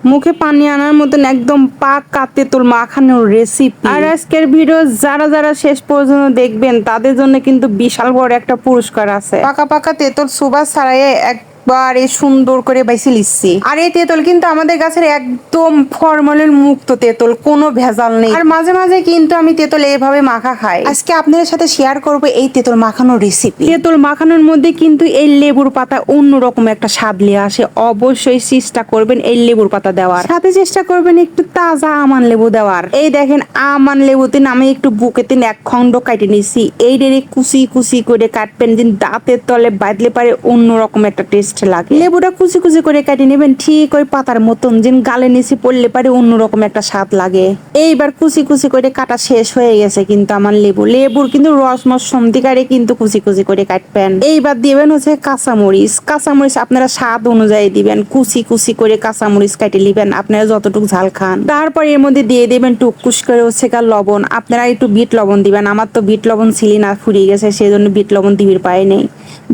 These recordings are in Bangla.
মুখে পানি আনার মতন একদম পাকা তেঁতুল মাখানোর রেসিপি। আর আজকের ভিডিও যারা যারা শেষ পর্যন্ত দেখবেন তাদের জন্য কিন্তু বিশাল বড় একটা পুরস্কার আছে। পাকা পাকা তেঁতুল সুবাস ছাড়াই একবারে সুন্দর করে বাইসে লিখছি। আর এই তেঁতুল কিন্তু আমাদের গাছের একদম ফরমালিন মুক্ত তেঁতুল, কোনো ভেজাল নেই। আর মাঝে মাঝে কিন্তু আমি তেঁতুল এইভাবে মাখা খাই। আজকে আপনাদের সাথে শেয়ার করব এই তেঁতুল মাখানোর রেসিপি। তেঁতুল মাখানোর মধ্যে কিন্তু এই লেবুর পাতা অন্যরকম একটা স্বাদ নিয়ে আসে। অবশ্যই চেষ্টা করবেন এই লেবুর পাতা দেওয়ার, সাথে চেষ্টা করবেন একটু তাজা আমান লেবু দেওয়ার। এই দেখেন আমান লেবুতে আমি একটু বুকেতে এক খন্ড কাটে নিছি। এই ডেরে কুচি কুচি করে কাটবেন, দিন দাঁতের তলে বাঁধলে পারে অন্যরকম একটা টেস্ট লাগে। লেবুটা কুচি কুচি করে কাটে নেবেন ঠিক ওই পাতার মতন, যেন গালে নিচে পড়লে পারে অন্যরকম একটা স্বাদ লাগে। এইবার কুচি কুচি করে কাটা শেষ হয়ে গেছে কিন্তু আমার লেবুর কিন্তু রসমস সন্ধিকারে কিন্তু কুচি কুচি করে কাটবেন। এইবার দিবেন হচ্ছে কাঁচামরিচ। কাঁচামরিচ আপনারা স্বাদ অনুযায়ী দিবেন, কুচি কুচি করে কাঁচামরিচ কাটে নিবেন আপনারা যতটুকু ঝাল খান। তারপর এর মধ্যে দিয়ে দিবেন টুকুস করে হচ্ছে লবণ। আপনারা একটু বিট লবণ দিবেন, আমার তো বিট লবণ ছিলি না, ফুরিয়ে গেছে, সেই জন্য বিট লবণ দিবির পায় নেই।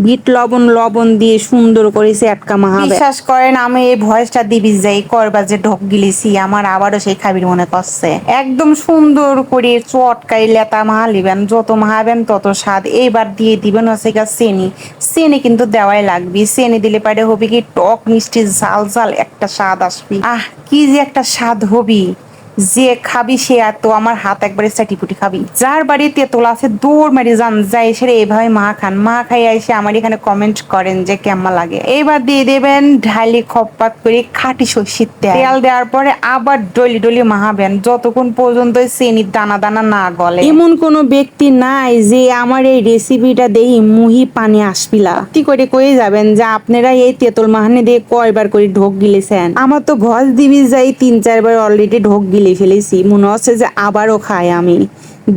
বিট লবণ দিয়ে সুন্দর করে আটকা মাহাবে। বিশ্বাস করেন আমি এই ভয়েসটা দিবি যাই করবা যে ঢক গিলেছি, আমার আবারও সেই খাবির মনে করছে। একদম সুন্দর করে চটকাই লেতা মাহালিবেন, যত মাহাবেন তত স্বাদ। এইবার দিয়ে দিবেন হচ্ছে চিনি। চিনি কিন্তু দেওয়াই লাগবে, চিনি দিলে পারে হবে কি টক মিষ্টি ঝাল ঝাল একটা স্বাদ আসবে। কি যে একটা স্বাদ হবি, যে খাবি সে আর তো আমার হাত একবারে চাটিপুটি খাবি। যার বাড়িতে তেঁতুল আছে দৌড় মারি যান, যাই সেরে এইভাবে মা খান। মা খাই এসে আমার এখানে কমেন্ট করেন যে কেমন লাগে। এইবার দিয়ে দেবেন ঢালি খপ্পাত করে খাঁটি সর্ষের তেল দেওয়ার পরে আবার ডলি ডলি মাহাবেন যতক্ষণ পর্যন্ত চিনির দানা দানা না গলে। এমন কোন ব্যক্তি নাই যে আমার এই রেসিপিটা দেখি মুহি পানি আসবিলা কি করে কয়ে যাবেন যে আপনারা এই তেঁতুল মাহানি দিয়ে কয়বার করে ঢোক গিলেছেন। আমার তো ভস দিবি যাই 3-4 বার অলরেডি ঢোক গিলে ফেলেছি, মনে হচ্ছে যে আবারও খাই আমি।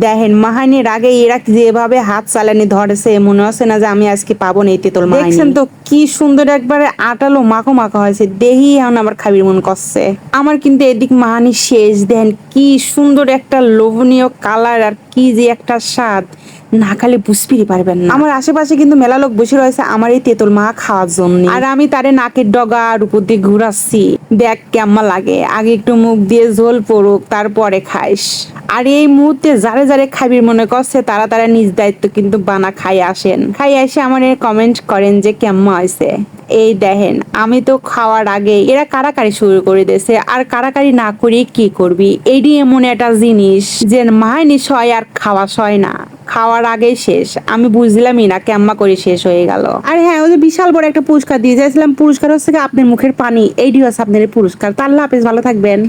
দেখেন মাহানির আগে এরা যেভাবে হাত চালানি ধরেছে, মনে হচ্ছে না যে আমি আজকে পাবো না এই তেঁতুল মাহানি। দেখছেন তো কি সুন্দর একবারে আটালো মাখো মাখো হয়েছে, দেখি এখন আমার খাবির মন করছে। আমার কিন্তু এদিক মাহানি শেষ। দেন কি সুন্দর একটা লোভনীয় কালার, আর কি যে একটা স্বাদ, না খালি বুঝতেই পারবেন না। আমার আশেপাশে কিন্তু মেলা লোক বসে রয়েছে আমার এই তেঁতুল মাখা খাওয়ার জন্য, আর আমি তারে নাকের ডগার উপর দিয়ে ঘুরাচ্ছি। দেখ কেমন লাগে, আগে একটু মুখ দিয়ে ঝোল পড়ুক তারপরে খাইস। আর এই মুহূর্তে যারে যারে খাবির মনে করছে তারা তারা নিজ দায়িত্ব কিন্তু বানা খাই আসেন, খাই এসে আমার কমেন্ট করেন যে কেমন হয়েছে। এই দেখেন আমি তো খাওয়ার আগে এরা কারাকারি শুরু করে দিয়েছে, আর কারাকারি না করে কি করবি। এটি এমন একটা জিনিস যে মাইনি সয় আর খাওয়া সয় না, খাওয়ার আগেই শেষ। আমি বুঝলামই না কেম্মা করে শেষ হয়ে গেল। আর হ্যাঁ, ওই যে বিশাল বড় একটা পুরস্কার দিয়ে যাচ্ছিলাম, পুরস্কার হচ্ছে আপনার মুখের পানি। এইটি হচ্ছে আপনার পুরস্কার। তাহলে হাফেজ, ভালো থাকবেন।